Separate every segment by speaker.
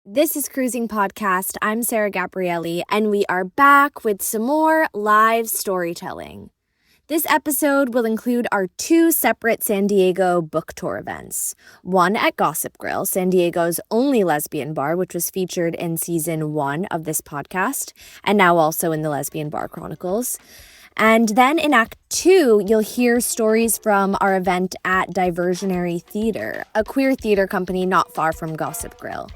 Speaker 1: This is Cruising Podcast. I'm Sarah Gabrielli, and we are back with some more live storytelling. This episode will include our two separate San Diego book tour events. One at Gossip Grill, San Diego's only lesbian bar, which was featured in season 1 of this podcast, and now also in the Lesbian Bar Chronicles. And then in Act 2, you'll hear stories from our event at Diversionary Theater, a queer theater company not far from Gossip Grill.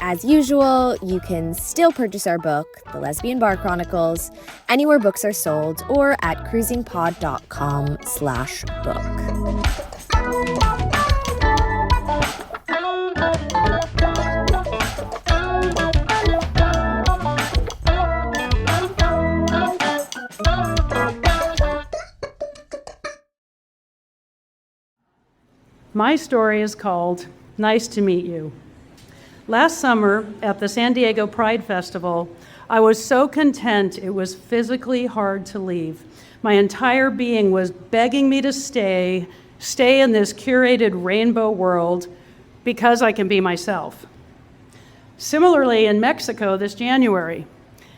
Speaker 1: As usual, you can still purchase our book, The Lesbian Bar Chronicles, anywhere books are sold or at cruisingpod.com/book.
Speaker 2: My story is called Nice to Meet You. Last summer at the San Diego Pride Festival, I was so content it was physically hard to leave. My entire being was begging me to stay in this curated rainbow world because I can be myself. Similarly, in Mexico this January,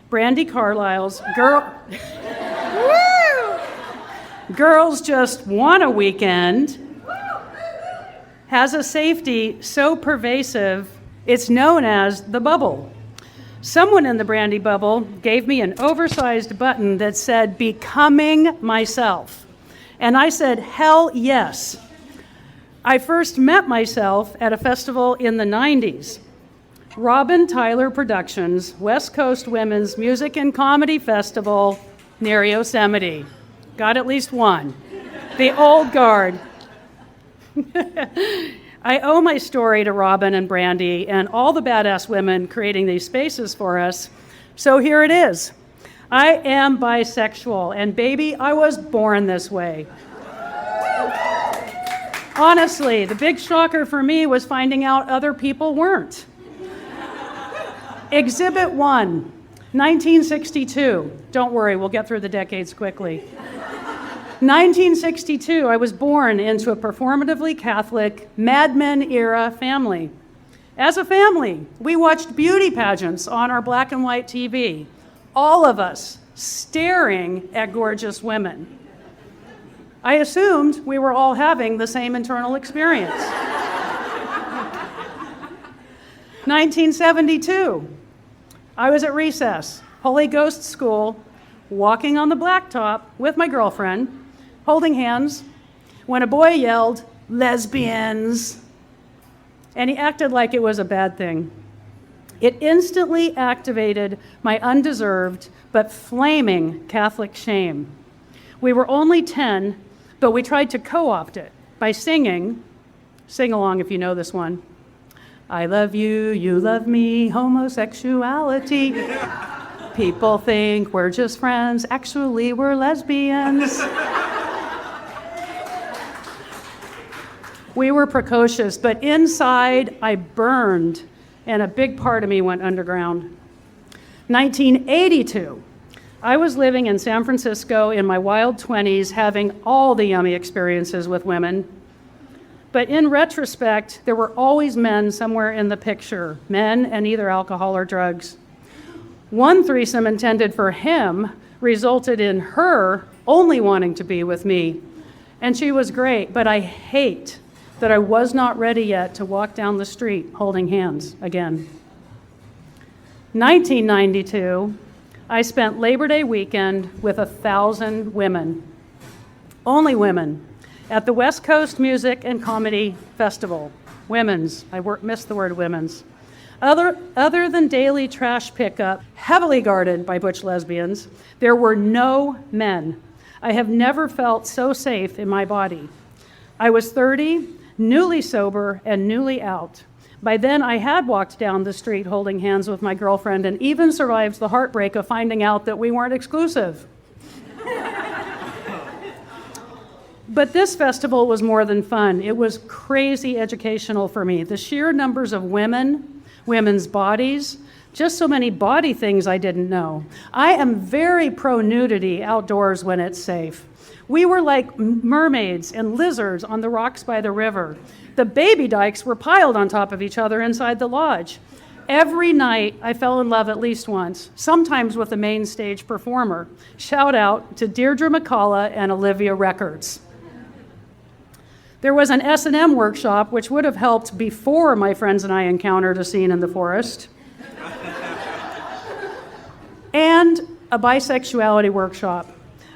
Speaker 2: Brandi Carlile's Girls Just Want a Weekend has a safety so pervasive it's known as the bubble. Someone in the Brandi bubble gave me an oversized button that said, "Becoming myself." And I said, hell yes. I first met myself at a festival in the 90s. Robin Tyler Productions, West Coast Women's Music and Comedy Festival near Yosemite. Got at least one. The old guard. I owe my story to Robin and Brandi and all the badass women creating these spaces for us. So here it is. I am bisexual, and baby, I was born this way. Honestly, the big shocker for me was finding out other people weren't. Exhibit 1, 1962. Don't worry, we'll get through the decades quickly. 1962, I was born into a performatively Catholic Mad Men-era family. As a family, we watched beauty pageants on our black and white TV, all of us staring at gorgeous women. I assumed we were all having the same internal experience. 1972, I was at recess, Holy Ghost School, walking on the blacktop with my girlfriend, holding hands, when a boy yelled, "Lesbians," and he acted like it was a bad thing. It instantly activated my undeserved but flaming Catholic shame. We were only 10, but we tried to co-opt it by singing, sing along if you know this one, "I love you, you love me, homosexuality. People think we're just friends, actually we're lesbians." We were precocious, but inside I burned, and a big part of me went underground. 1982, I was living in San Francisco in my wild 20s, having all the yummy experiences with women. But in retrospect, there were always men somewhere in the picture, men and either alcohol or drugs. One threesome intended for him resulted in her only wanting to be with me. And she was great, but I hate that I was not ready yet to walk down the street holding hands again. 1992, I spent Labor Day weekend with 1,000 women, only women, at the West Coast Music and Comedy Festival. Women's, missed the word women's. Other than daily trash pickup, heavily guarded by butch lesbians, there were no men. I have never felt so safe in my body. I was 30, newly sober, and newly out. By then, I had walked down the street holding hands with my girlfriend and even survived the heartbreak of finding out that we weren't exclusive. But this festival was more than fun. It was crazy educational for me. The sheer numbers of women, women's bodies, just so many body things I didn't know. I am very pro-nudity outdoors when it's safe. We were like mermaids and lizards on the rocks by the river. The baby dykes were piled on top of each other inside the lodge. Every night, I fell in love at least once, sometimes with a main stage performer. Shout out to Deirdre McCullough and Olivia Records. There was an S&M workshop, which would have helped before my friends and I encountered a scene in the forest. And a bisexuality workshop.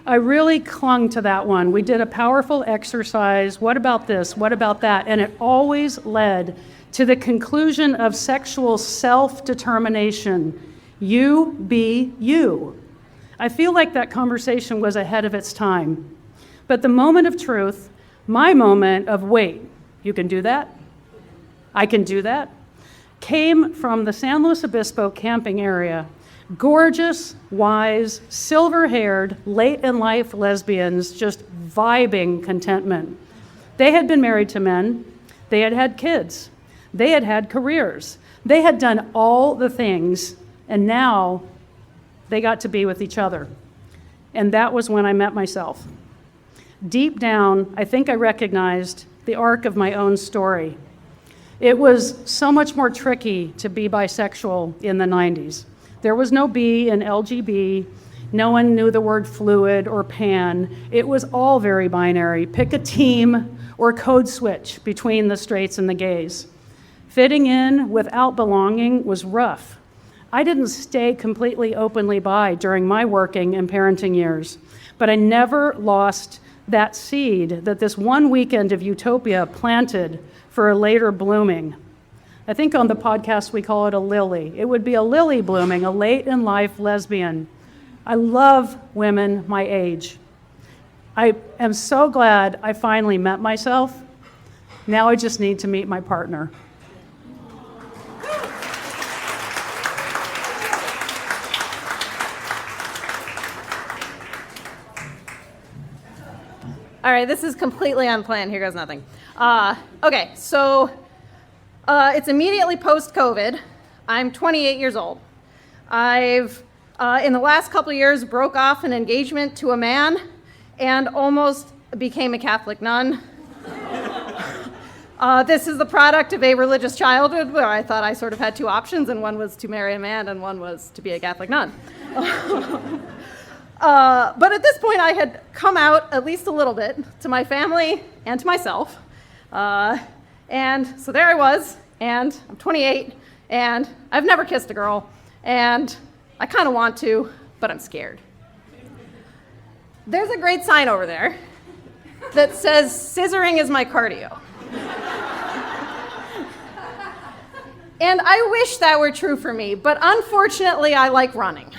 Speaker 2: I really clung to that one. We did a powerful exercise. What about this? What about that? And it always led to the conclusion of sexual self-determination. You be you. I feel like that conversation was ahead of its time. But the moment of truth, my moment of, wait, you can do that? I can do that? Came from the San Luis Obispo camping area. Gorgeous, wise, silver-haired, late-in-life lesbians just vibing contentment. They had been married to men. They had had kids. They had had careers. They had done all the things, and now they got to be with each other. And that was when I met myself. Deep down, I think I recognized the arc of my own story. It was so much more tricky to be bisexual in the 90s. There was no B in LGB. No one knew the word fluid or pan. It was all very binary. Pick a team or code switch between the straights and the gays. Fitting in without belonging was rough. I didn't stay completely openly bi during my working and parenting years, but I never lost that seed that this one weekend of utopia planted for a later blooming. I think on the podcast we call it a lily. It would be a lily blooming, a late-in-life lesbian. I love women my age. I am so glad I finally met myself. Now I just need to meet my partner.
Speaker 3: All right, this is completely unplanned. Here goes nothing. Okay, so it's immediately post-COVID. I'm 28 years old. I've, in the last couple of years, broke off an engagement to a man and almost became a Catholic nun. This is the product of a religious childhood where I thought I sort of had two options, and one was to marry a man and one was to be a Catholic nun. But at this point, I had come out at least a little bit to my family and to myself. And so there I was, and I'm 28, and I've never kissed a girl, and I kind of want to, but I'm scared. There's a great sign over there that says, "Scissoring is my cardio." And I wish that were true for me, but unfortunately, I like running.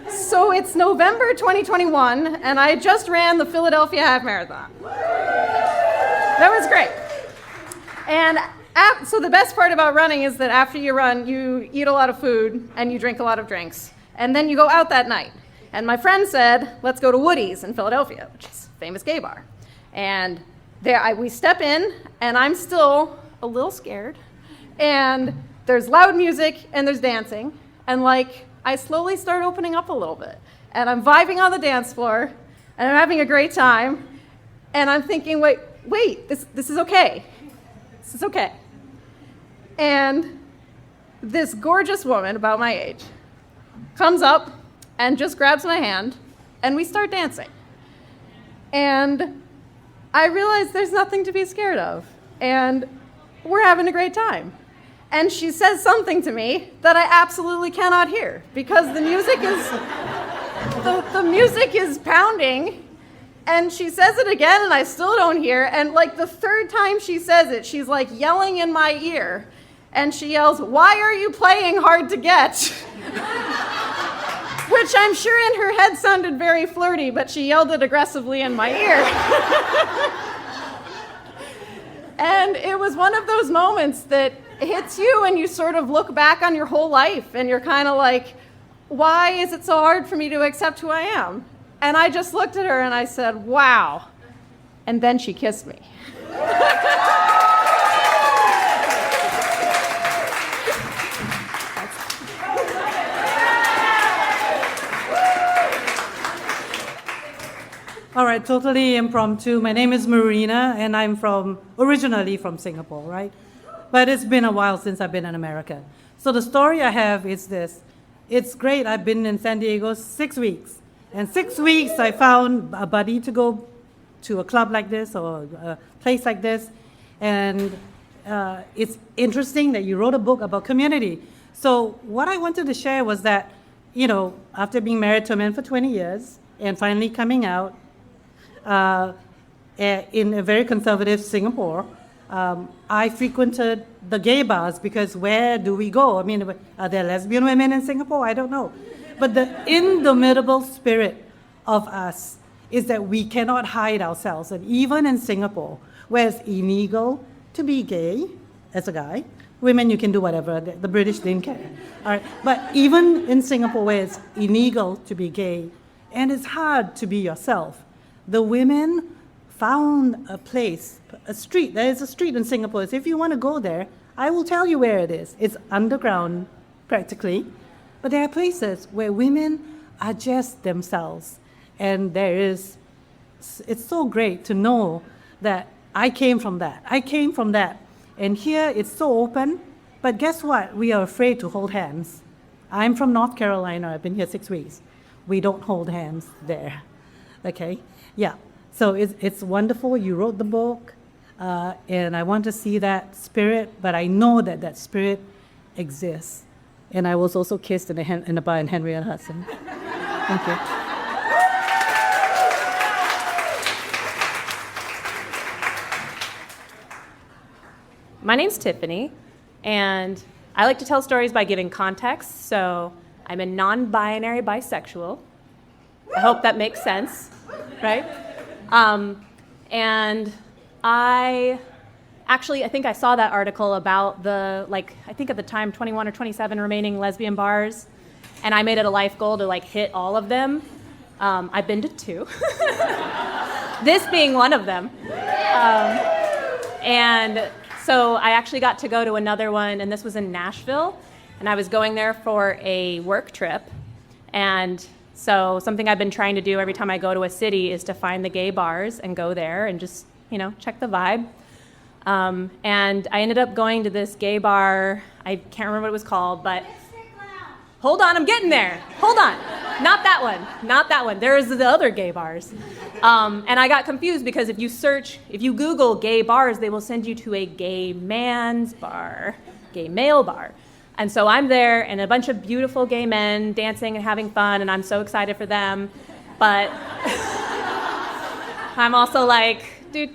Speaker 3: So it's November 2021, and I just ran the Philadelphia Half Marathon. That was great. And so the best part about running is that after you run, you eat a lot of food and you drink a lot of drinks. And then you go out that night. And my friend said, let's go to Woody's in Philadelphia, which is a famous gay bar. And there we step in, and I'm still a little scared. And there's loud music, and there's dancing. And I slowly start opening up a little bit. And I'm vibing on the dance floor, and I'm having a great time. And I'm thinking, wait, this is okay. This is okay. And this gorgeous woman about my age comes up and just grabs my hand, and we start dancing. And I realize there's nothing to be scared of, and we're having a great time. And she says something to me that I absolutely cannot hear because the music is the music is pounding, and she says it again, and I still don't hear. And the third time she says it, she's yelling in my ear, and she yells, "Why are you playing Hard to Get?" Which I'm sure in her head sounded very flirty, but she yelled it aggressively in my ear. And it was one of those moments that hits you, and you sort of look back on your whole life, and you're kind of like, why is it so hard for me to accept who I am? And I just looked at her and I said, wow. And then she kissed me.
Speaker 4: All right, totally impromptu. My name is Marina, and I'm originally from Singapore, right? but it's been a while since I've been in America. So the story I have is this. It's great. I've been in San Diego 6 weeks. And 6 weeks, I found a buddy to go to a club like this or a place like this. And it's interesting that you wrote a book about community. So what I wanted to share was that, after being married to a man for 20 years and finally coming out in a very conservative Singapore, I frequented the gay bars because where do we go? I mean, are there lesbian women in Singapore? I don't know. But the indomitable spirit of us is that we cannot hide ourselves. And even in Singapore, where it's illegal to be gay as a guy, women, you can do whatever. The British didn't care. All right. But even in Singapore, where it's illegal to be gay, and it's hard to be yourself, the women found a place, a street. There is a street in Singapore. So if you want to go there, I will tell you where it is. It's underground, practically. But there are places where women are just themselves. And it's so great to know that I came from that. And here it's so open. But guess what? We are afraid to hold hands. I'm from North Carolina. I've been here 6 weeks. We don't hold hands there. Okay? Yeah. So it's wonderful. You wrote the book. And I want to see that spirit. But I know that spirit exists. And I was also kissed in a bar in Henry and Hudson. Thank you.
Speaker 3: My name's Tiffany, and I like to tell stories by giving context. So I'm a non-binary bisexual. I hope that makes sense, right? And I think I saw that article about I think at the time, 21 or 27 remaining lesbian bars, and I made it a life goal to hit all of them. I've been to 2, this being one of them. And so I actually got to go to another one, and this was in Nashville, and I was going there for a work trip. And so something I've been trying to do every time I go to a city is to find the gay bars and go there and just, check the vibe. And I ended up going to this gay bar. I can't remember what it was called, but hold on, I'm getting there. Hold on. Not that one. There's the other gay bars. And I got confused because if you Google gay bars, they will send you to a gay man's bar, gay male bar. And so I'm there, and a bunch of beautiful gay men dancing and having fun, and I'm so excited for them. But I'm also like, I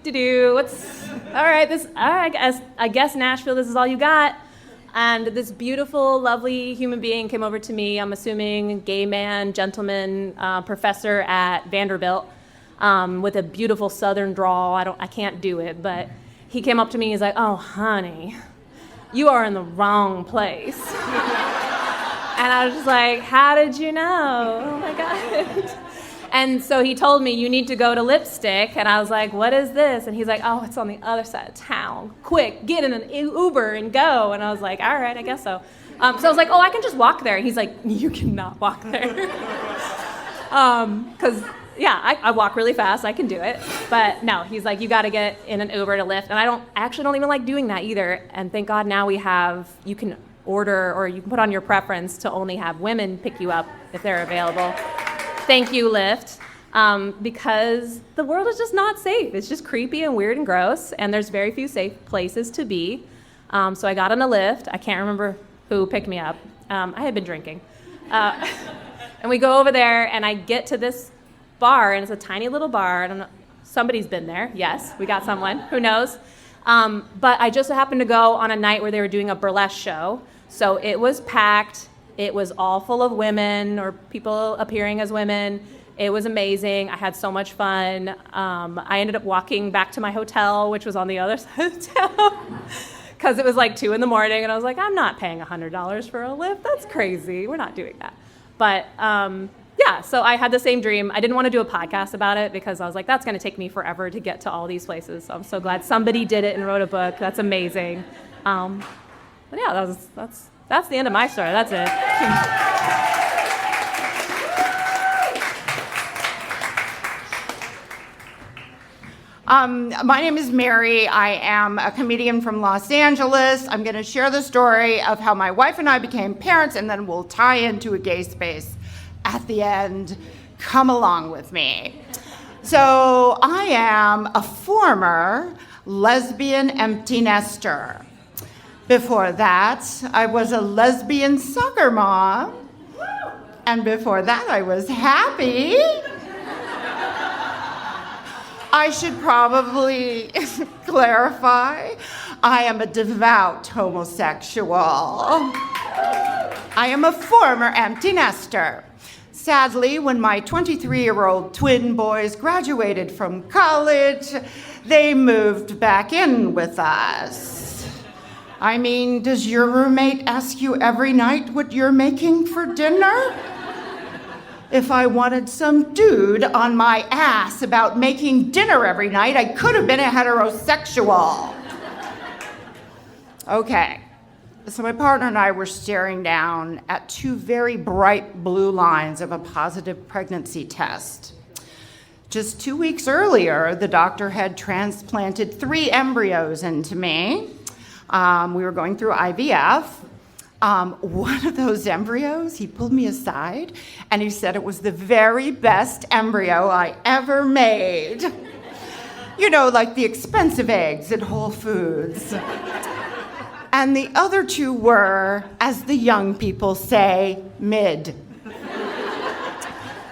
Speaker 3: guess Nashville, this is all you got. And this beautiful, lovely human being came over to me, I'm assuming gay man, gentleman, professor at Vanderbilt, with a beautiful southern drawl. I can't do it, but he came up to me, he's like, "Oh, honey, you are in the wrong place." And I was just like, "How did you know? Oh my God." And so he told me, "You need to go to Lipstick." And I was like, "What is this?" And he's like, "Oh, it's on the other side of town. Quick, get in an Uber and go." And I was like, "All right, I guess so." So I was like, "Oh, I can just walk there." And he's like, "You cannot walk there." Because, I walk really fast. I can do it. But no, he's like, "You got to get in an Uber to Lyft." And I actually don't even like doing that either. And thank God now you can order, or you can put on your preference to only have women pick you up if they're available. Thank you, Lyft, because the world is just not safe. It's just creepy and weird and gross, and there's very few safe places to be. So I got on a Lyft. I can't remember who picked me up. I had been drinking. And we go over there, and I get to this bar, and it's a tiny little bar. I don't know. Somebody's been there. Yes, we got someone. Who knows? But I just happened to go on a night where they were doing a burlesque show. So it was packed. It was all full of women or people appearing as women. It was amazing. I had so much fun. I ended up walking back to my hotel, which was on the other side of town, because it was like 2 a.m, and I was like, I'm not paying $100 for a Lyft. That's crazy. We're not doing that. But so I had the same dream. I didn't want to do a podcast about it because I was like, that's going to take me forever to get to all these places. So I'm so glad somebody did it and wrote a book. That's amazing. But yeah, that's the end of my story. That's it.
Speaker 5: My name is Mary. I am a comedian from Los Angeles. I'm going to share the story of how my wife and I became parents, and then we'll tie into a gay space at the end. Come along with me. So I am a former lesbian empty nester. Before that, I was a lesbian soccer mom. And before that, I was happy. I should probably clarify, I am a devout homosexual. I am a former empty nester. Sadly, when my 23-year-old twin boys graduated from college, they moved back in with us. I mean, does your roommate ask you every night what you're making for dinner? If I wanted some dude on my ass about making dinner every night, I could have been a heterosexual. Okay, so my partner and I were staring down at two very bright blue lines of a positive pregnancy test. Just 2 weeks earlier, the doctor had transplanted 3 embryos into me. We were going through IVF. One of those embryos, he pulled me aside and he said it was the very best embryo I ever made. You know, like the expensive eggs at Whole Foods. And the other 2 were, as the young people say, mid.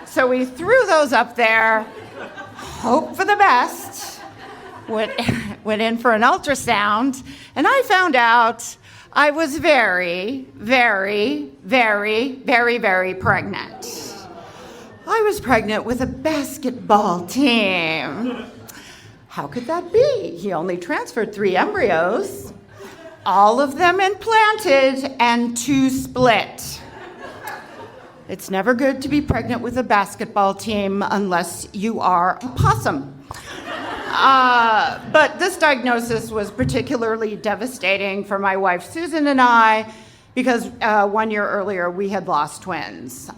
Speaker 5: So we threw those up there, hope for the best, went in for an ultrasound, and I found out I was very, very, very, very, very pregnant. I was pregnant with a basketball team. How could that be? He only transferred 3 embryos, all of them implanted and 2 split. It's never good to be pregnant with a basketball team unless you are a possum. But this diagnosis was particularly devastating for my wife Susan and I because 1 year earlier we had lost twins.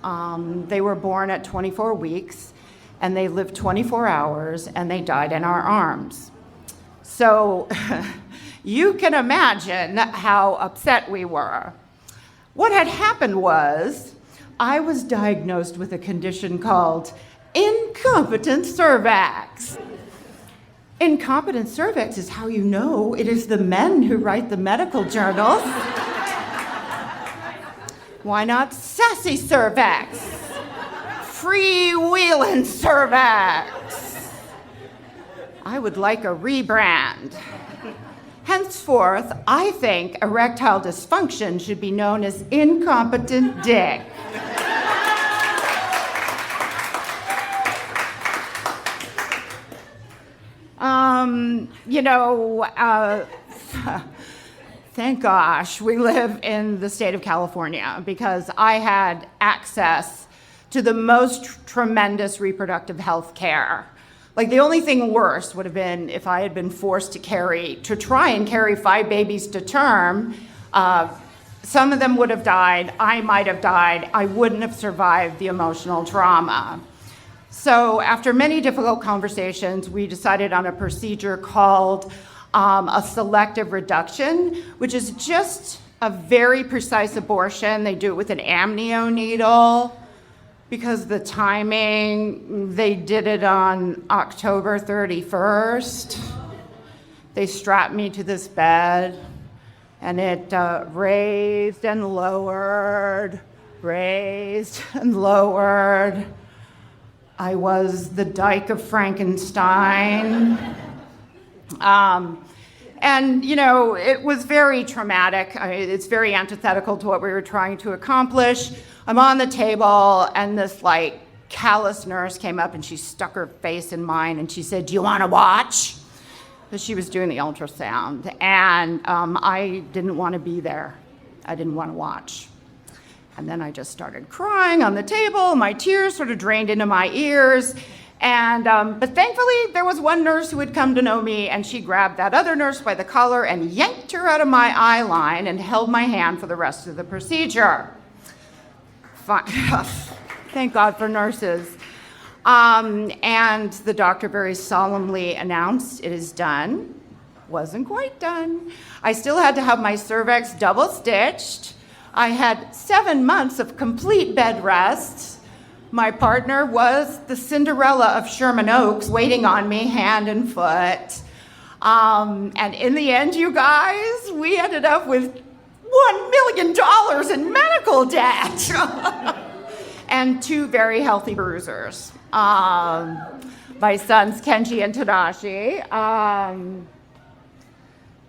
Speaker 5: They were born at 24 weeks and they lived 24 hours and they died in our arms. So you can imagine how upset we were. What had happened was I was diagnosed with a condition called incompetent cervix. Incompetent cervix is how you know it is the men who write the medical journals. Why not sassy cervix? Freewheeling cervix. I would like a rebrand. Henceforth, I think erectile dysfunction should be known as incompetent dick. Thank gosh we live in the state of California because I had access to the most tremendous reproductive health care. Like the only thing worse would have been if I had been forced to try and carry 5 babies to term. Some of them would have died. I might have died. I wouldn't have survived the emotional trauma. So after many difficult conversations, we decided on a procedure called a selective reduction, which is just a very precise abortion. They do it with an amnio needle. Because the timing, they did it on October 31st. They strapped me to this bed, and it raised and lowered, raised and lowered. I was the Dyke of Frankenstein. And, you know, it was very traumatic. It's very antithetical to what we were trying to accomplish. I'm on the table, and this, callous nurse came up, and she stuck her face in mine, and she said, "Do you want to watch?" Because she was doing the ultrasound, and I didn't want to be there. I didn't want to watch. And then I just started crying on the table. My tears sort of drained into my ears. And but thankfully, there was one nurse who had come to know me, and she grabbed that other nurse by the collar and yanked her out of my eye line and held my hand for the rest of the procedure. Fine. Thank God for nurses. And the doctor very solemnly announced, it is done. Wasn't quite done. I still had to have my cervix double stitched. I had 7 months of complete bed rest. My partner was the Cinderella of Sherman Oaks, waiting on me hand and foot. And in the end, you guys, we ended up with $1 million in medical debt. And 2 very healthy bruisers. My sons, Kenji and Tadashi.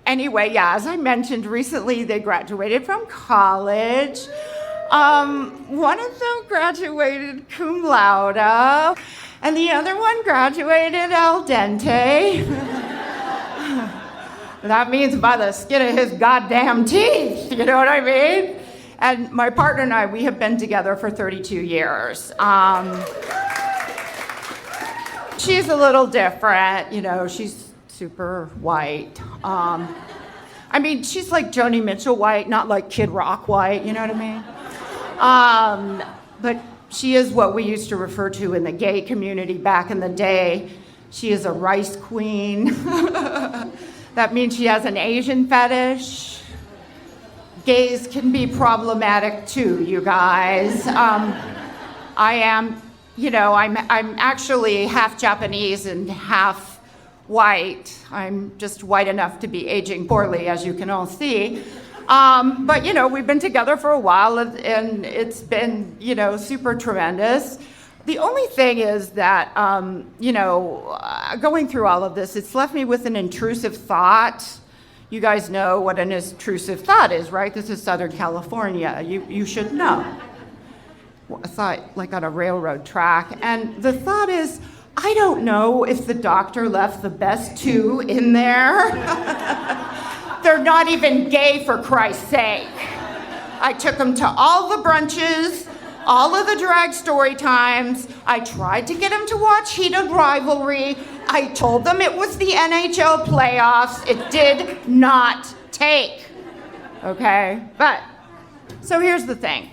Speaker 5: Anyway, yeah, as I mentioned recently, they graduated from college. One of them graduated cum laude, and the other one graduated al dente. That means by the skin of his goddamn teeth, you know what I mean? And my partner and I, we have been together for 32 years. She's a little different, you know, she's super white. I mean, she's like Joni Mitchell white, not like Kid Rock white, you know what I mean? But she is what we used to refer to in the gay community back in the day. She is a rice queen. That means she has an Asian fetish. Gays can be problematic too, you guys. I am, you know, I'm actually half Japanese and half white. I'm just white enough to be aging poorly, as you can all see. But, you know, we've been together for a while, and it's been, you know, super tremendous. The only thing is that, you know, going through all of this, it's left me with an intrusive thought. You guys know what an intrusive thought is, right? This is Southern California. You should know. A thought like on a railroad track. And the thought is, I don't know if the doctor left the best 2 in there. They're not even gay, for Christ's sake. I took them to all the brunches, all of the drag story times. I tried to get them to watch Heated Rivalry. I told them it was the NHL playoffs. It did not take. Okay? But, so here's the thing.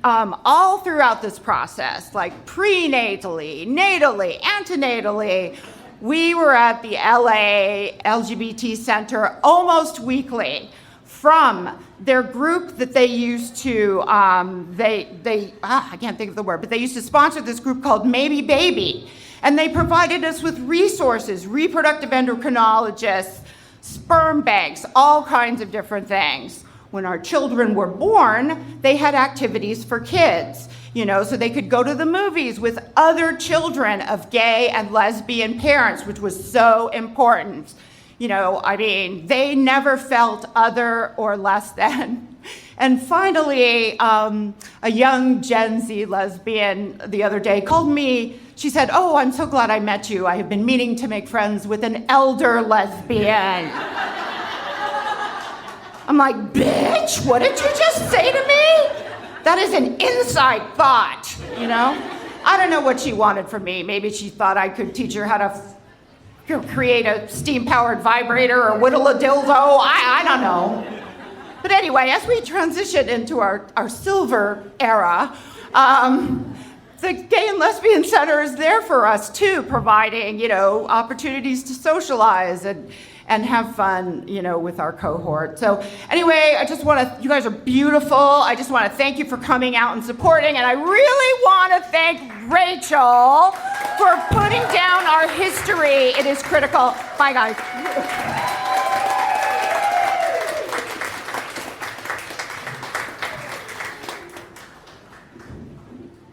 Speaker 5: All throughout this process, like prenatally, natally, antenatally, we were at the LA LGBT Center almost weekly from their group that they used to, I can't think of the word, but they used to sponsor this group called Maybe Baby. And they provided us with resources, reproductive endocrinologists, sperm banks, all kinds of different things. When our children were born, they had activities for kids, you know, so they could go to the movies with other children of gay and lesbian parents, which was so important. You know, I mean, they never felt other or less than. And finally, a young Gen Z lesbian the other day called me. She said, "Oh, I'm so glad I met you. I have been meaning to make friends with an elder lesbian." I'm like, bitch, what did you just say to me? That is an inside thought, you know? I don't know what she wanted from me. Maybe she thought I could teach her how to create a steam-powered vibrator or whittle a dildo. I don't know. But anyway, as we transition into our silver era, the Gay and Lesbian Center is there for us too, providing, you know, opportunities to socialize and have fun, you know, with our cohort. So anyway, I just want to, you guys are beautiful. I just want to thank you for coming out and supporting, and I really want to thank Rachel for putting down our history. It is critical. Bye, guys.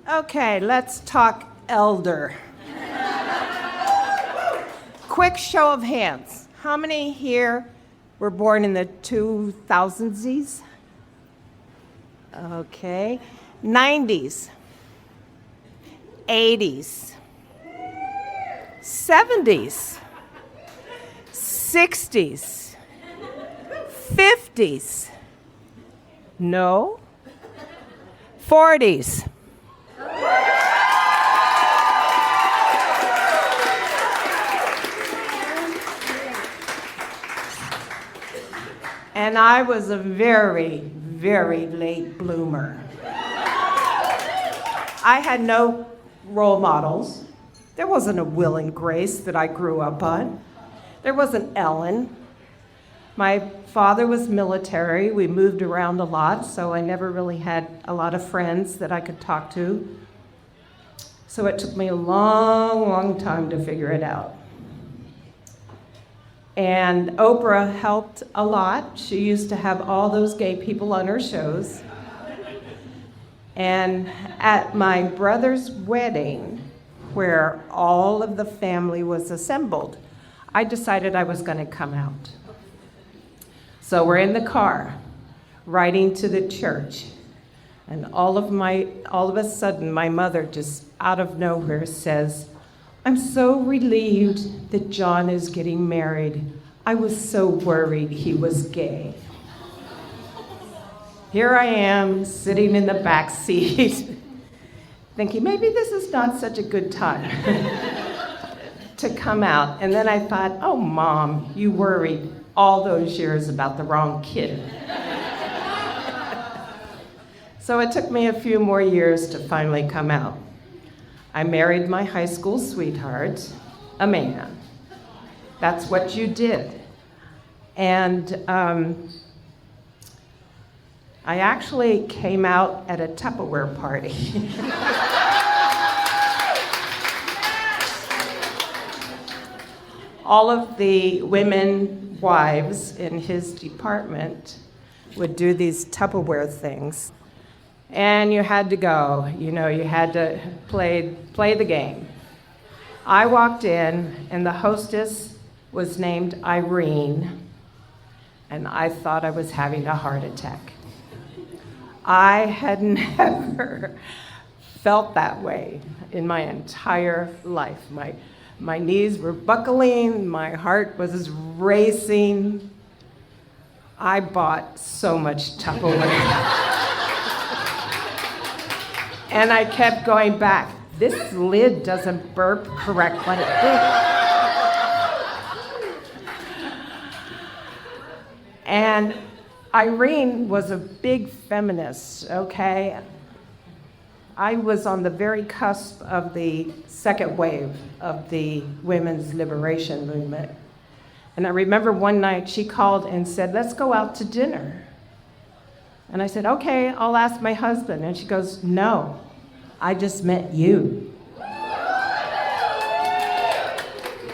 Speaker 6: Okay, let's talk elder. Quick show of hands. How many here were born in the 2000s? Okay. 90s, 80s, 70s, 60s, 50s. No? 40s. And I was a very, very late bloomer. I had no role models. There wasn't a Will and Grace that I grew up on. There wasn't Ellen. My father was military. We moved around a lot, so I never really had a lot of friends that I could talk to. So it took me a long, long time to figure it out. And Oprah helped a lot. She used to have all those gay people on her shows. And at my brother's wedding, where all of the family was assembled, I decided I was going to come out. So we're in the car, riding to the church, and all of a sudden, my mother just out of nowhere says, "I'm so relieved that John is getting married. I was so worried he was gay." Here I am, sitting in the back seat, thinking maybe this is not such a good time to come out. And then I thought, oh, Mom, you worried all those years about the wrong kid. So it took me a few more years to finally come out. I married my high school sweetheart, a man. That's what you did. And I actually came out at a Tupperware party. All of the women wives in his department would do these Tupperware things. And you had to go, you had to play the game. I walked in, and the hostess was named Irene, and I thought I was having a heart attack. I had never felt that way in my entire life. My knees were buckling, my heart was racing. I bought so much Tupperware. And I kept going back. This lid doesn't burp correctly. And Irene was a big feminist, okay? I was on the very cusp of the second wave of the women's liberation movement. And I remember one night she called and said, "Let's go out to dinner." And I said, "Okay, I'll ask my husband." And she goes, "No, I just met you."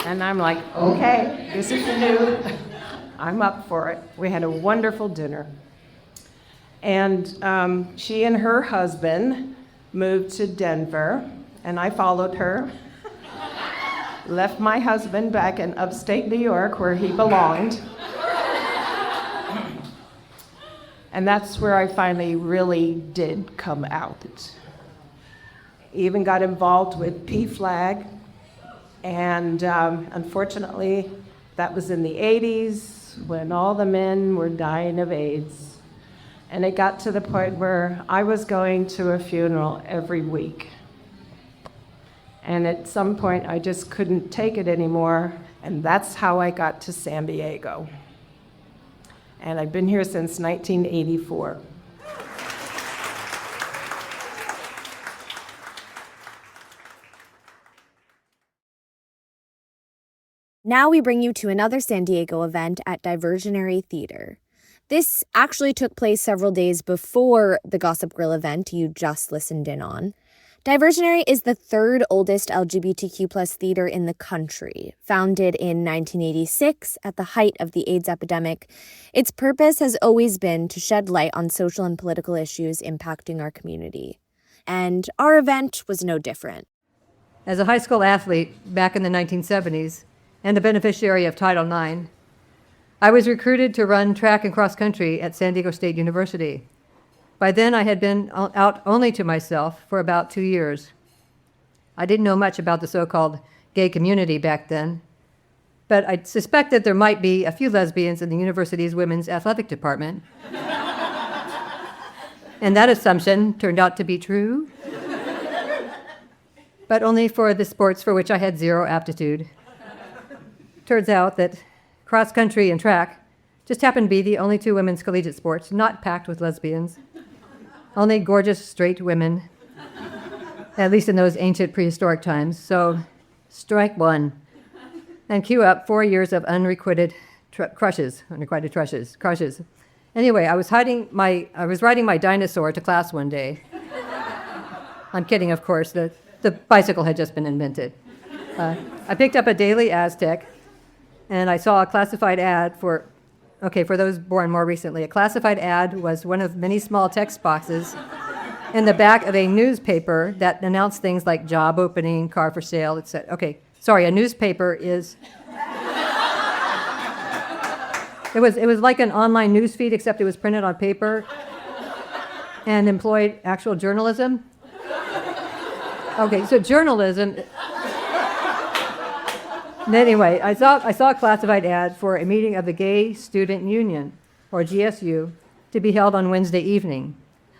Speaker 6: And I'm like, okay, this is new. I'm up for it. We had a wonderful dinner. And she and her husband moved to Denver, and I followed her. Left my husband back in upstate New York where he belonged. And that's where I finally really did come out. Even got involved with PFLAG, and unfortunately, that was in the 80s when all the men were dying of AIDS. And it got to the point where I was going to a funeral every week. And at some point, I just couldn't take it anymore, and that's how I got to San Diego. And I've been here since 1984.
Speaker 1: Now we bring you to another San Diego event at Diversionary Theater. This actually took place several days before the Gossip Grill event you just listened in on. Diversionary is the third oldest LGBTQ+ theater in the country. Founded in 1986 at the height of the AIDS epidemic, its purpose has always been to shed light on social and political issues impacting our community. And our event was no different.
Speaker 7: As a high school athlete back in the 1970s and a beneficiary of Title IX, I was recruited to run track and cross country at San Diego State University. By then, I had been out only to myself for about 2 years. I didn't know much about the so-called gay community back then, but I suspected there might be a few lesbians in the university's women's athletic department. And that assumption turned out to be true, but only for the sports for which I had zero aptitude. Turns out that cross country and track just happened to be the only two women's collegiate sports not packed with lesbians. Only gorgeous straight women, at least in those ancient prehistoric times. So Strike one. And cue up 4 years of unrequited crushes. Anyway, I was riding my dinosaur to class one day. I'm kidding, of course. The bicycle had just been invented. I picked up a Daily Aztec, and I saw a classified ad for those born more recently. A classified ad was one of many small text boxes in the back of a newspaper that announced things like job opening, car for sale, etc. A newspaper is... It was like an online news feed, except it was printed on paper and employed actual journalism. Okay, so journalism... Anyway, I saw a classified ad for a meeting of the Gay Student Union, or GSU, to be held on Wednesday evening.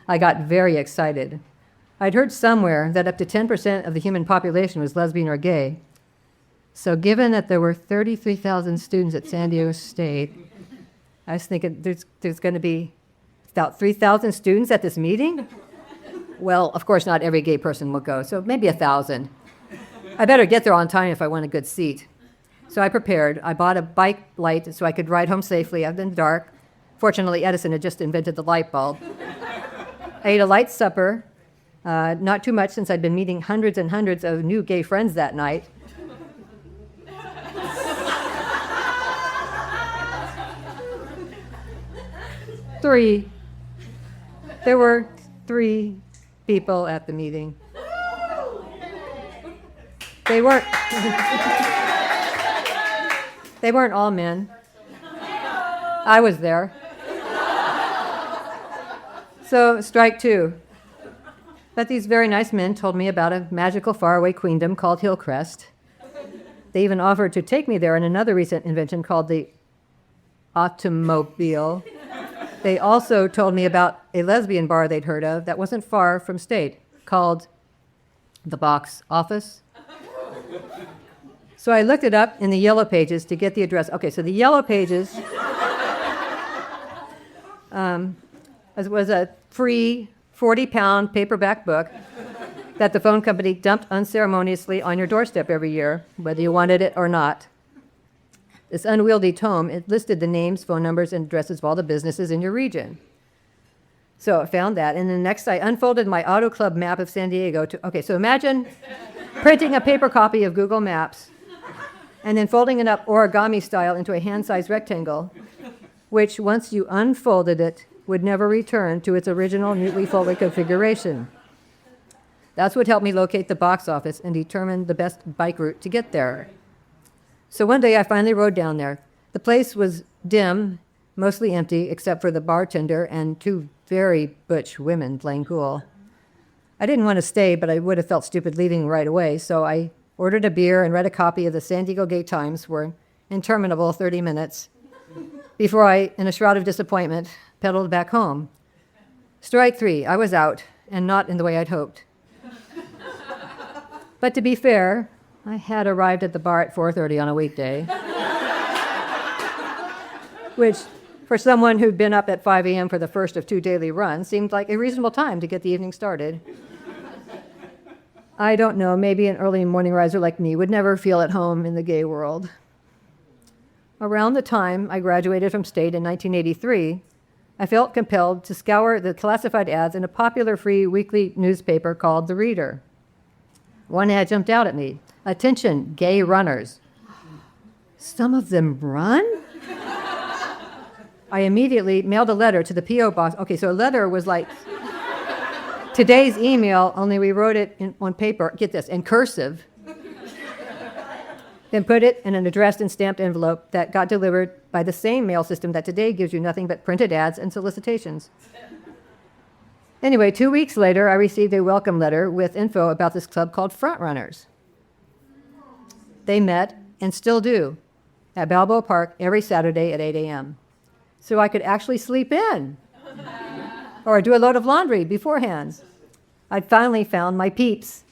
Speaker 7: I got very excited. I'd heard somewhere that up to 10% of the human population was lesbian or gay. So given that there were 33,000 students at San Diego State, I was thinking there's going to be about 3,000 students at this meeting? Well, of course, not every gay person will go, so maybe 1,000. I better get there on time if I want a good seat. So I prepared. I bought a bike light so I could ride home safely out in the dark. Fortunately, Edison had just invented the light bulb. I ate a light supper, not too much since I'd been meeting hundreds and hundreds of new gay friends that night. There were 3 people at the meeting. They weren't all men. I was there. So, strike 2. But these very nice men told me about a magical faraway queendom called Hillcrest. They even offered to take me there in another recent invention called the automobile. They also told me about a lesbian bar they'd heard of that wasn't far from State, called the Box Office. So I looked it up in the Yellow Pages to get the address. Okay, so the Yellow Pages was a free 40-pound paperback book that the phone company dumped unceremoniously on your doorstep every year, whether you wanted it or not. This unwieldy tome, it listed the names, phone numbers, and addresses of all the businesses in your region. So I found that, and then next I unfolded my Auto Club map of San Diego. So imagine printing a paper copy of Google Maps and then folding it up origami style into a hand-sized rectangle, which once you unfolded it, would never return to its original neatly folded configuration. That's what helped me locate the box office and determine the best bike route to get there. So one day I finally rode down there. The place was dim, mostly empty, except for the bartender and 2 very butch women playing pool. I didn't want to stay, but I would have felt stupid leaving right away, so I ordered a beer and read a copy of the San Diego Gay Times for an interminable 30 minutes before I, in a shroud of disappointment, pedaled back home. Strike 3, I was out, and not in the way I'd hoped. But to be fair, I had arrived at the bar at 4:30 on a weekday, which, for someone who'd been up at 5 a.m. for the first of 2 daily runs, seemed like a reasonable time to get the evening started. I don't know, maybe an early morning riser like me would never feel at home in the gay world. Around the time I graduated from State in 1983, I felt compelled to scour the classified ads in a popular free weekly newspaper called The Reader. One ad jumped out at me. Attention, gay runners. Some of them run? I immediately mailed a letter to the P.O. box. Okay, so a letter was like today's email, only we wrote it on paper, get this, in cursive, then put it in an addressed and stamped envelope that got delivered by the same mail system that today gives you nothing but printed ads and solicitations. Anyway, 2 weeks later, I received a welcome letter with info about this club called Frontrunners. They met, and still do, at Balboa Park every Saturday at 8 a.m. So I could actually sleep in or do a load of laundry beforehand. I'd finally found my peeps.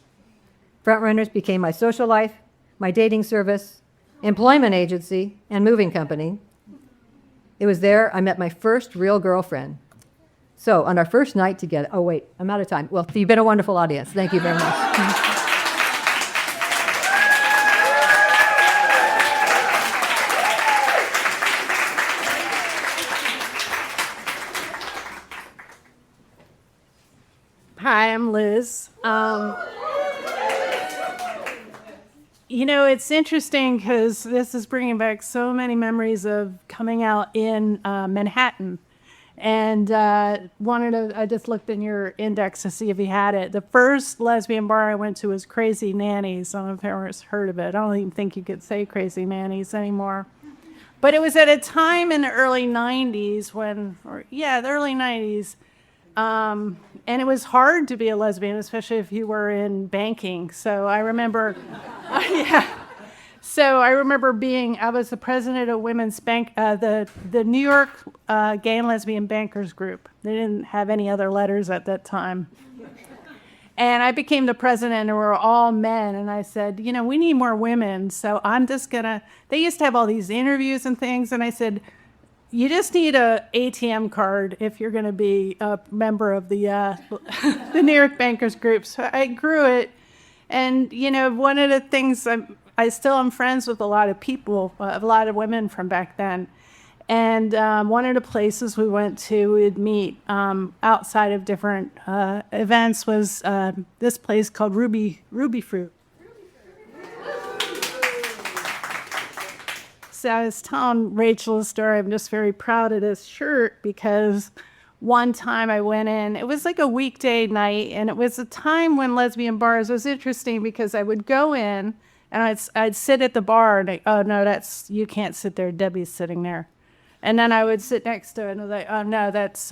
Speaker 7: Frontrunners became my social life, my dating service, employment agency, and moving company. It was there I met my first real girlfriend. So on our first night together, oh wait, I'm out of time. Well, you've been a wonderful audience. Thank you very much.
Speaker 2: I'm Liz. It's interesting because this is bringing back so many memories of coming out in Manhattan. And I just looked in your index to see if you had it. The first lesbian bar I went to was Crazy Nannies. I don't know if anyone's heard of it. I don't even think you could say Crazy Nannies anymore. But it was at a time in the early 90s the early 90s. And it was hard to be a lesbian, especially if you were in banking. So I remember, So I remember I was the president of Women's Bank, the New York Gay and Lesbian Bankers Group. They didn't have any other letters at that time. And I became the president, and we were all men. And I said, we need more women. So I'm just they used to have all these interviews and things. And I said, you just need a ATM card if you're going to be a member of the the New York Bankers Group. So I grew it. And, one of the things I still am friends with a lot of people, a lot of women from back then. And one of the places we went to, we'd meet outside of different events was this place called Ruby Fruit. So I was telling Rachel a story. I'm just very proud of this shirt because one time I went in, it was like a weekday night, and it was a time when lesbian bars was interesting because I would go in and I'd sit at the bar and oh no, you can't sit there, Debbie's sitting there. And then I would sit next to it and I was like, oh no, that's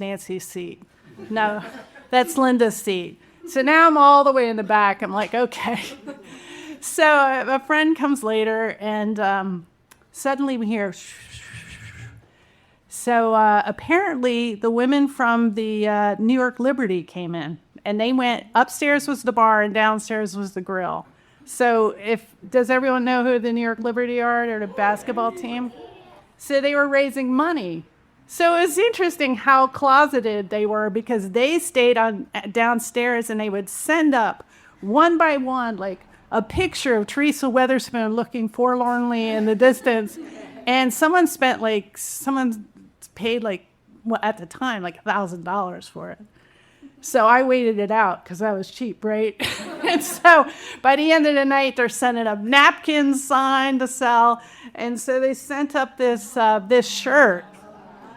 Speaker 2: Nancy's seat. No, that's Linda's seat. So now I'm all the way in the back. I'm like, okay. So a friend comes later and suddenly we hear So apparently the women from the New York Liberty came in, and they went upstairs was the bar and downstairs was the grill. So does everyone know who the New York Liberty are? They're the basketball team. So they were raising money. So it was interesting how closeted they were because they stayed downstairs and they would send up one by one like a picture of Teresa Weatherspoon looking forlornly in the distance, and someone paid at the time $1,000 for it. So I waited it out because I was cheap, right? And so by the end of the night, they're sending up napkins signed to sell, and so they sent up this shirt.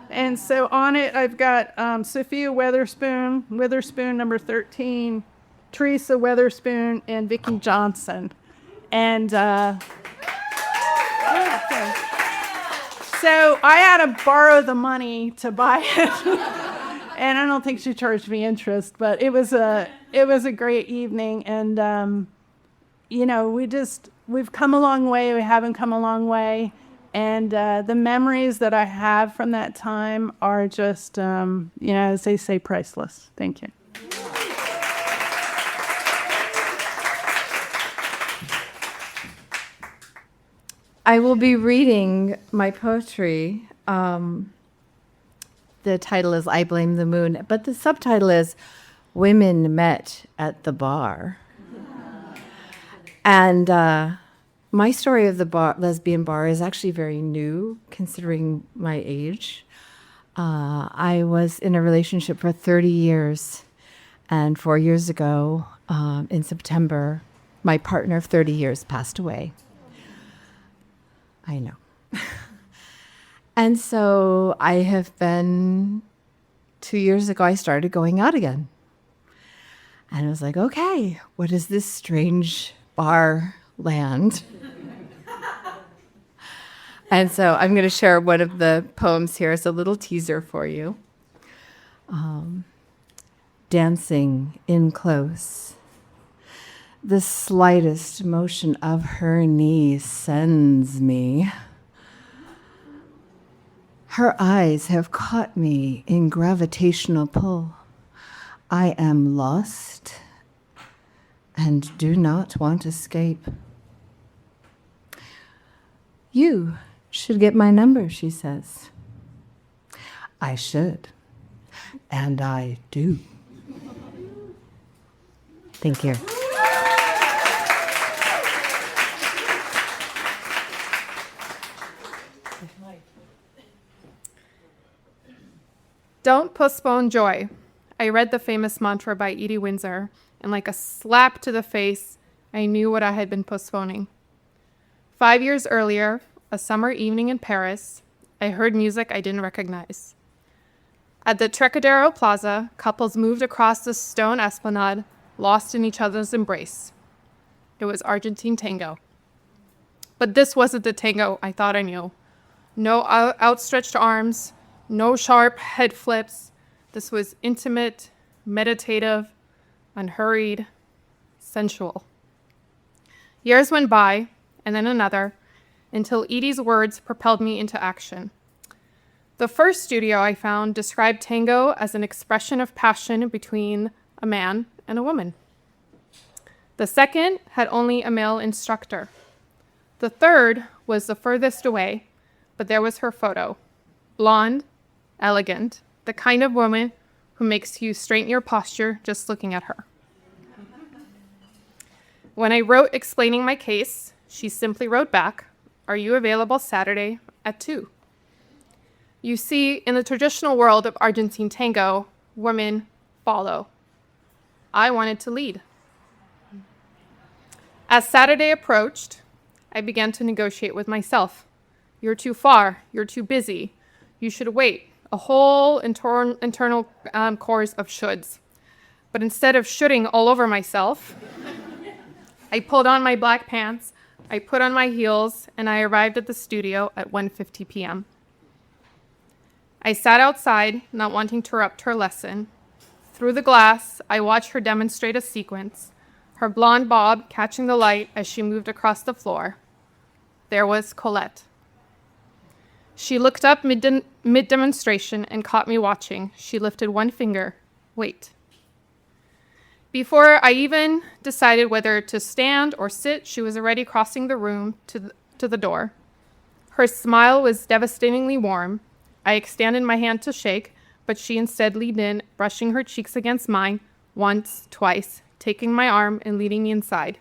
Speaker 2: And so on it, I've got Sophia Witherspoon number 13, Teresa Weatherspoon, and Vicki Johnson. And so I had to borrow the money to buy it. And I don't think she charged me interest, but it was a great evening. And, we've come a long way. We haven't come a long way. And the memories that I have from that time are just, as they say, priceless. Thank you.
Speaker 8: I will be reading my poetry. The title is I Blame the Moon, but the subtitle is Women Met at the Bar. And my story of the lesbian bar is actually very new, considering my age. I was in a relationship for 30 years, and 4 years ago, in September, my partner of 30 years passed away. I know. And so 2 years ago, I started going out again. And I was like, okay, what is this strange bar land? And so I'm going to share one of the poems here as a little teaser for you. Dancing in close. The slightest motion of her knee sends me. Her eyes have caught me in gravitational pull. I am lost and do not want escape. You should get my number, she says. I should, and I do. Thank you.
Speaker 9: Don't postpone joy. I read the famous mantra by Edie Windsor, and like a slap to the face, I knew what I had been postponing. 5 years earlier, a summer evening in Paris, I heard music I didn't recognize. At the Trocadero Plaza, couples moved across the stone esplanade, lost in each other's embrace. It was Argentine tango. But this wasn't the tango I thought I knew. No outstretched arms, no sharp head flips. This was intimate, meditative, unhurried, sensual. Years went by, and then another, until Edie's words propelled me into action. The first studio I found described tango as an expression of passion between a man and a woman. The second had only a male instructor. The third was the furthest away, but there was her photo. Blonde, elegant, the kind of woman who makes you straighten your posture just looking at her. When I wrote explaining my case, she simply wrote back, "Are you available Saturday at 2?" You see, in the traditional world of Argentine tango, women follow. I wanted to lead. As Saturday approached, I began to negotiate with myself. You're too far. You're too busy. You should wait. A whole internal chorus of shoulds. But instead of shoulding all over myself, I pulled on my black pants, I put on my heels, and I arrived at the studio at 1:50 p.m. I sat outside, not wanting to interrupt her lesson. Through the glass, I watched her demonstrate a sequence, her blonde bob catching the light as she moved across the floor. There was Colette. She looked up mid-demonstration and caught me watching. She lifted one finger. Wait. Before I even decided whether to stand or sit, she was already crossing the room to the door. Her smile was devastatingly warm. I extended my hand to shake, but she instead leaned in, brushing her cheeks against mine, once, twice, taking my arm and leading me inside.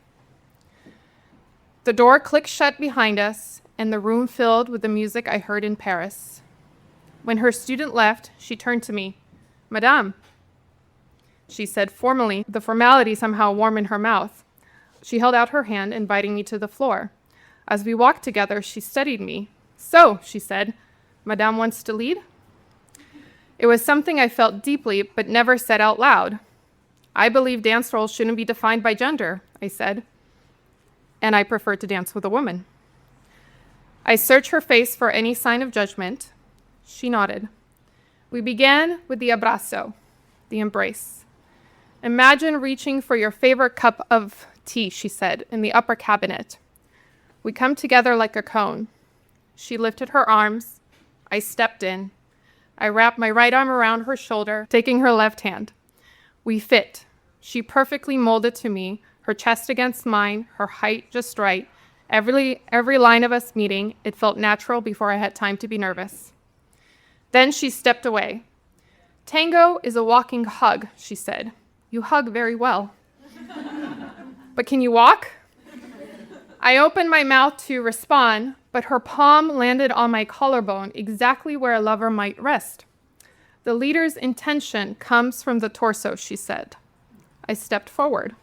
Speaker 9: The door clicked shut behind us, and the room filled with the music I heard in Paris. When her student left, she turned to me. "Madame," she said formally, the formality somehow warm in her mouth. She held out her hand, inviting me to the floor. As we walked together, she studied me. "So," she said, "Madame wants to lead?" It was something I felt deeply, but never said out loud. "I believe dance roles shouldn't be defined by gender," I said. "And I prefer to dance with a woman." I searched her face for any sign of judgment. She nodded. We began with the abrazo, the embrace. "Imagine reaching for your favorite cup of tea," she said, "in the upper cabinet. We come together like a cone." She lifted her arms. I stepped in. I wrapped my right arm around her shoulder, taking her left hand. We fit. She perfectly molded to me, her chest against mine, her height just right. Every line of us meeting, it felt natural before I had time to be nervous. Then she stepped away. "Tango is a walking hug," she said. "You hug very well." "But can you walk?" I opened my mouth to respond, but her palm landed on my collarbone, exactly where a lover might rest. "The leader's intention comes from the torso," she said. I stepped forward.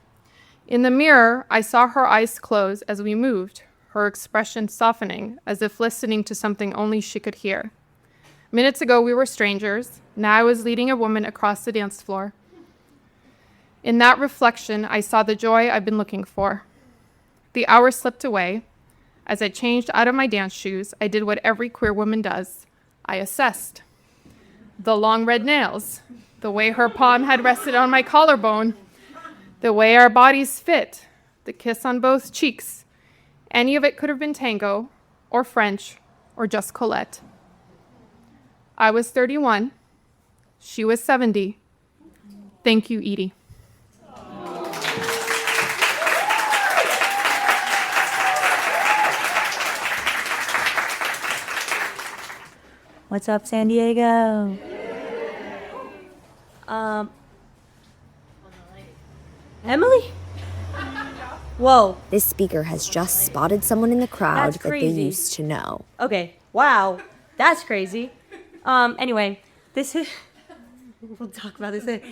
Speaker 9: In the mirror, I saw her eyes close as we moved, her expression softening, as if listening to something only she could hear. Minutes ago, we were strangers. Now I was leading a woman across the dance floor. In that reflection, I saw the joy I've been looking for. The hours slipped away. As I changed out of my dance shoes, I did what every queer woman does. I assessed. The long red nails, the way her palm had rested on my collarbone, the way our bodies fit, the kiss on both cheeks. Any of it could have been tango, or French, or just Colette. I was 31. She was 70. Thank you, Edie.
Speaker 10: What's up, San Diego? Emily? Whoa.
Speaker 1: This speaker has just spotted someone in the crowd
Speaker 10: That's
Speaker 1: that they
Speaker 10: crazy.
Speaker 1: used to know.
Speaker 10: Okay. Wow. That's crazy. Anyway, this is We'll talk about this later.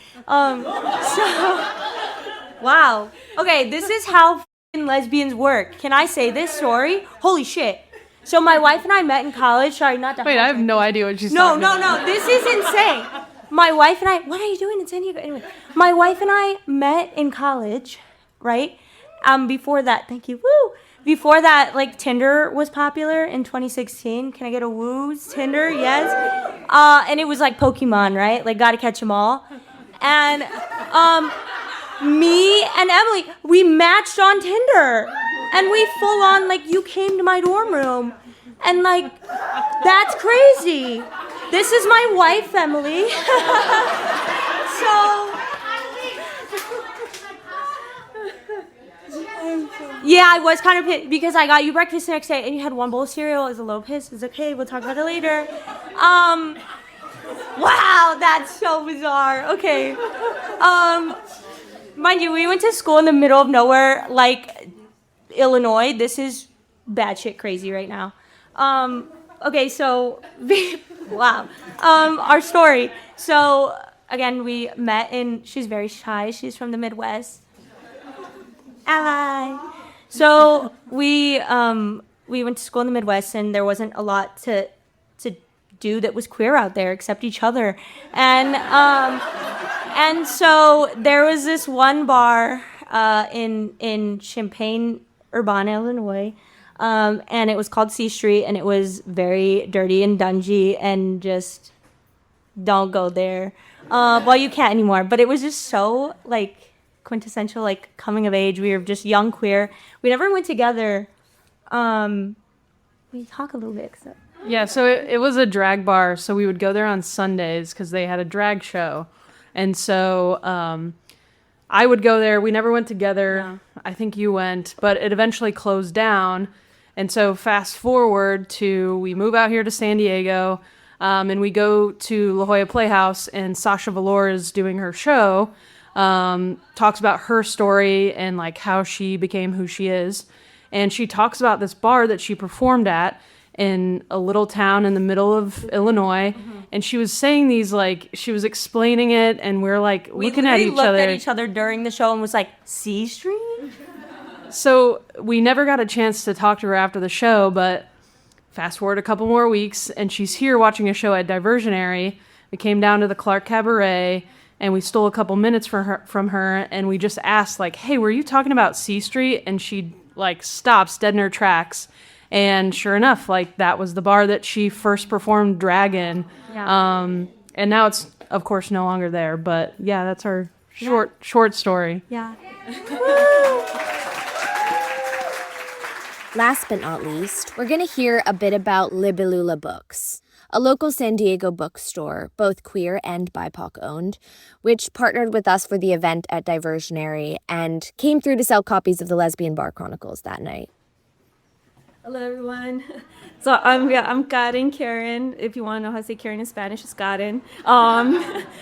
Speaker 10: Wow. Okay, this is how f***ing lesbians work. Can I say this story? Holy shit. So my wife and I met in college. Sorry, not to
Speaker 9: Wait, I have no idea what she's
Speaker 10: No,
Speaker 9: talking
Speaker 10: no,
Speaker 9: about.
Speaker 10: no. This is insane. My wife and I. What are you doing in San Diego? Anyway, my wife and I met in college, right? Before that, thank you. Woo. Before that, like Tinder was popular in 2016. Can I get a woos? Tinder, yes. And it was like Pokemon, right? Like gotta catch 'em all. And me and Emily, we matched on Tinder, and we full on like you came to my dorm room, and like that's crazy. This is my wife, Emily. So. Yeah, I was kind of pissed because I got you breakfast the next day and you had one bowl of cereal. I was a little pissed. It's okay, we'll talk about it later. Wow, that's so bizarre. Okay. Mind you, we went to school in the middle of nowhere, like Illinois. This is batshit crazy right now. Okay, so, wow. Our story. So, again, we met and she's very shy. She's from the Midwest. Ally. So we went to school in the Midwest, and there wasn't a lot to do that was queer out there except each other, and so there was this one bar in Champaign, Urbana, Illinois, and it was called C Street, and it was very dirty and dungy, and just don't go there. Well, you can't anymore, but it was just so like quintessential like coming of age. We were just young queer. We never went together. We talk a little bit. So.
Speaker 2: Yeah, so it was a drag bar, so we would go there on Sundays because they had a drag show. And so I would go there. We never went together. Yeah. I think you went, but it eventually closed down. And so fast forward to we move out here to San Diego, and we go to La Jolla Playhouse, and Sasha Velour is doing her show. Talks about her story and like how she became who she is. And she talks about this bar that she performed at in a little town in the middle of Illinois. Mm-hmm. And she was saying these, like, she was explaining it, and we're like looking at each other.
Speaker 10: We looked at each other during the show and was like, C Street?
Speaker 2: So we never got a chance to talk to her after the show, but fast forward a couple more weeks, and she's here watching a show at Diversionary. We came down to the Clark Cabaret, and we stole a couple minutes from her, and we just asked, like, hey, were you talking about C Street? And she, like, stops dead in her tracks. And sure enough, like, that was the bar that she first performed drag in. Yeah. And now it's, of course, no longer there. But, yeah, that's our short story.
Speaker 10: Yeah.
Speaker 1: Last but not least, we're going to hear a bit about Libellula Books, a local San Diego bookstore, both queer and BIPOC owned, which partnered with us for the event at Diversionary and came through to sell copies of the Lesbian Bar Chronicles that night.
Speaker 10: Hello, everyone. So I'm Karen. If you want to know how to say Karen in Spanish, it's Karen.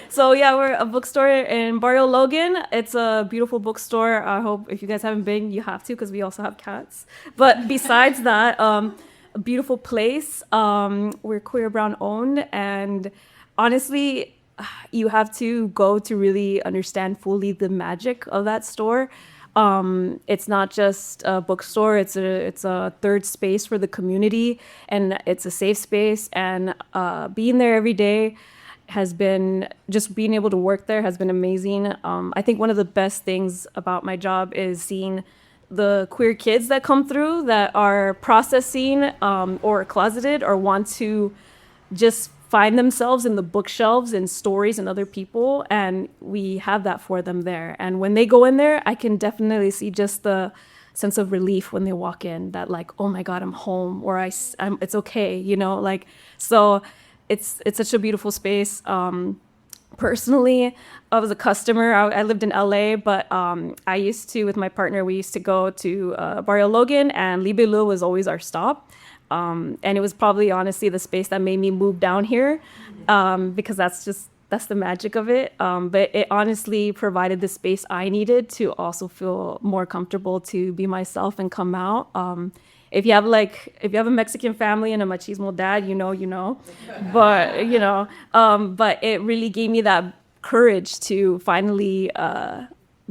Speaker 10: So yeah, we're a bookstore in Barrio Logan. It's a beautiful bookstore. I hope if you guys haven't been, you have to, because we also have cats. But besides that, a beautiful place. We're queer brown owned, and honestly, you have to go to really understand fully the magic of that store. It's not just a bookstore, it's a third space for the community, and it's a safe space, and being there every day has been, just being able to work there has been amazing. I think one of the best things about my job is seeing the queer kids that come through that are processing or closeted or want to just find themselves in the bookshelves and stories and other people, and we have that for them there. And when they go in there, I can definitely see just the sense of relief when they walk in, that like, oh my God, I'm home, or it's okay, you know, like, so it's such a beautiful space. Personally, I was a customer. I lived in LA, but I used to, with my partner, we used to go to Barrio Logan, and Libellula was always our stop. And it was probably honestly the space that made me move down here, because that's the magic of it. But it honestly provided the space I needed to also feel more comfortable to be myself and come out. If you have a Mexican family and a machismo dad, you know, but but it really gave me that courage to finally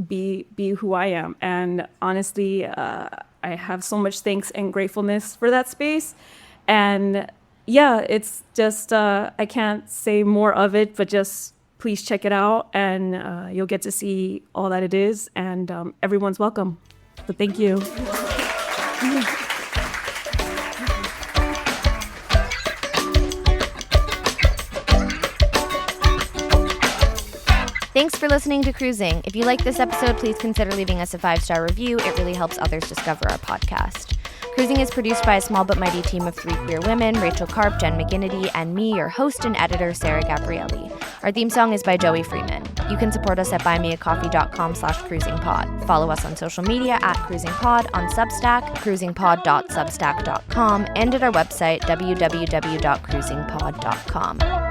Speaker 10: be who I am. And honestly, I have so much thanks and gratefulness for that space. And yeah, it's just, I can't say more of it, but just please check it out, and you'll get to see all that it is, and everyone's welcome. So thank you.
Speaker 1: Thanks for listening to Cruising. If you like this episode, please consider leaving us a 5-star review. It really helps others discover our podcast. Cruising is produced by a small but mighty team of 3 queer women, Rachel Karp, Jen McGinnity, and me, your host and editor, Sarah Gabrielli. Our theme song is by Joey Freeman. You can support us at buymeacoffee.com/cruisingpod. Follow us on social media at cruisingpod, on Substack, cruisingpod.substack.com, and at our website, www.cruisingpod.com.